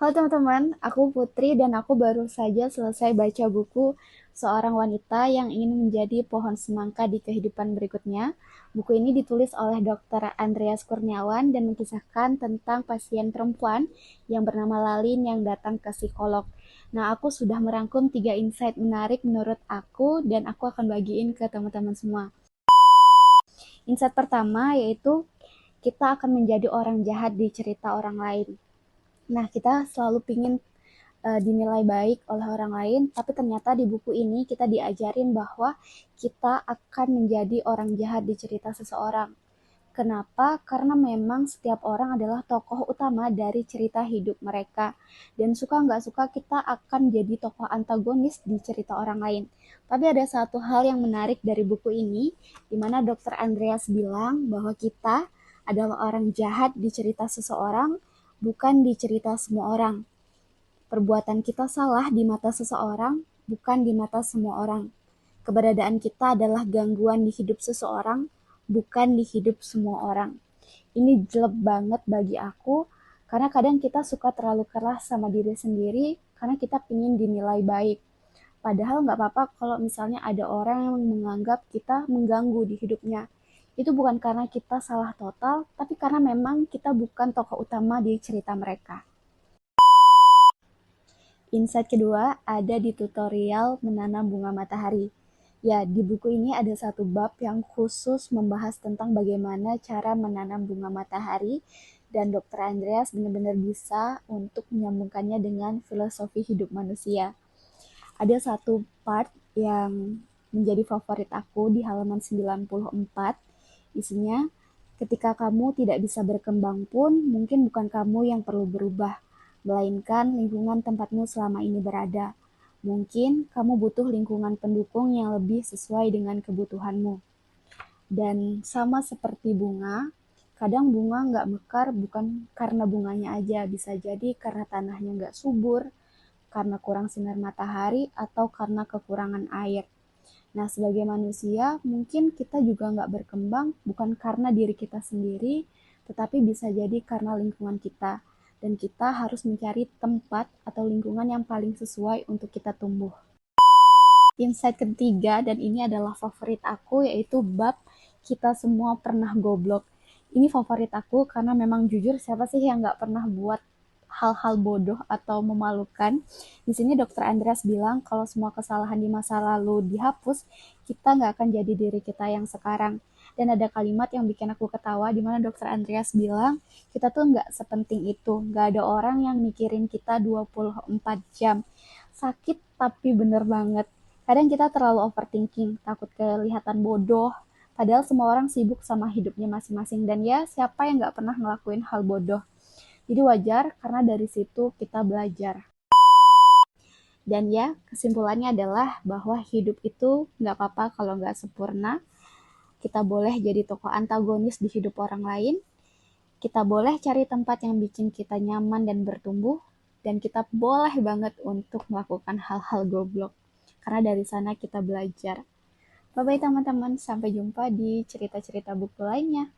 Halo teman-teman, aku Putri dan aku baru saja selesai baca buku Seorang Wanita yang Ingin Menjadi Pohon Semangka di Kehidupan Berikutnya. Buku ini ditulis oleh Dr. Andreas Kurniawan dan mengisahkan tentang pasien perempuan yang bernama Lalin yang datang ke psikolog. Nah, aku sudah merangkum 3 insight menarik menurut aku dan aku akan bagiin ke teman-teman semua. Insight pertama yaitu kita akan menjadi orang jahat di cerita orang lain. Nah, kita selalu pingin dinilai baik oleh orang lain, tapi ternyata di buku ini kita diajarin bahwa kita akan menjadi orang jahat di cerita seseorang. Kenapa? Karena memang setiap orang adalah tokoh utama dari cerita hidup mereka. Dan suka nggak suka kita akan jadi tokoh antagonis di cerita orang lain. Tapi ada satu hal yang menarik dari buku ini, di mana Dr. Andreas bilang bahwa kita adalah orang jahat di cerita seseorang, bukan di cerita semua orang. Perbuatan kita salah di mata seseorang, bukan di mata semua orang. Keberadaan kita adalah gangguan di hidup seseorang, bukan di hidup semua orang. Ini jelek banget bagi aku, karena kadang kita suka terlalu keras sama diri sendiri, karena kita ingin dinilai baik. Padahal nggak apa-apa kalau misalnya ada orang yang menganggap kita mengganggu di hidupnya. Itu bukan karena kita salah total, tapi karena memang kita bukan tokoh utama di cerita mereka. Insight kedua ada di tutorial menanam bunga matahari. Ya, di buku ini ada satu bab yang khusus membahas tentang bagaimana cara menanam bunga matahari dan Dr. Andreas benar-benar bisa untuk menyambungkannya dengan filosofi hidup manusia. Ada satu part yang menjadi favorit aku di halaman 94. Isinya, ketika kamu tidak bisa berkembang pun, mungkin bukan kamu yang perlu berubah, melainkan lingkungan tempatmu selama ini berada. Mungkin kamu butuh lingkungan pendukung yang lebih sesuai dengan kebutuhanmu. Dan sama seperti bunga, kadang bunga nggak mekar bukan karena bunganya aja, bisa jadi karena tanahnya nggak subur, karena kurang sinar matahari, atau karena kekurangan air. Nah, sebagai manusia, mungkin kita juga nggak berkembang bukan karena diri kita sendiri, tetapi bisa jadi karena lingkungan kita. Dan kita harus mencari tempat atau lingkungan yang paling sesuai untuk kita tumbuh. Insight ketiga, dan ini adalah favorit aku, yaitu bab kita semua pernah goblok. Ini favorit aku karena memang jujur siapa sih yang nggak pernah buat hal-hal bodoh atau memalukan. Di sini Dr. Andreas bilang kalau semua kesalahan di masa lalu dihapus, kita nggak akan jadi diri kita yang sekarang. Dan ada kalimat yang bikin aku ketawa di mana Dr. Andreas bilang kita tuh nggak sepenting itu, nggak ada orang yang mikirin kita 24 jam. Sakit tapi bener banget. Kadang kita terlalu overthinking, takut kelihatan bodoh, padahal semua orang sibuk sama hidupnya masing-masing. Dan ya, siapa yang nggak pernah ngelakuin hal bodoh? Jadi wajar karena dari situ kita belajar. Dan ya, kesimpulannya adalah bahwa hidup itu nggak apa-apa kalau nggak sempurna. Kita boleh jadi tokoh antagonis di hidup orang lain. Kita boleh cari tempat yang bikin kita nyaman dan bertumbuh. Dan kita boleh banget untuk melakukan hal-hal goblok. Karena dari sana kita belajar. Bye-bye teman-teman, sampai jumpa di cerita-cerita buku lainnya.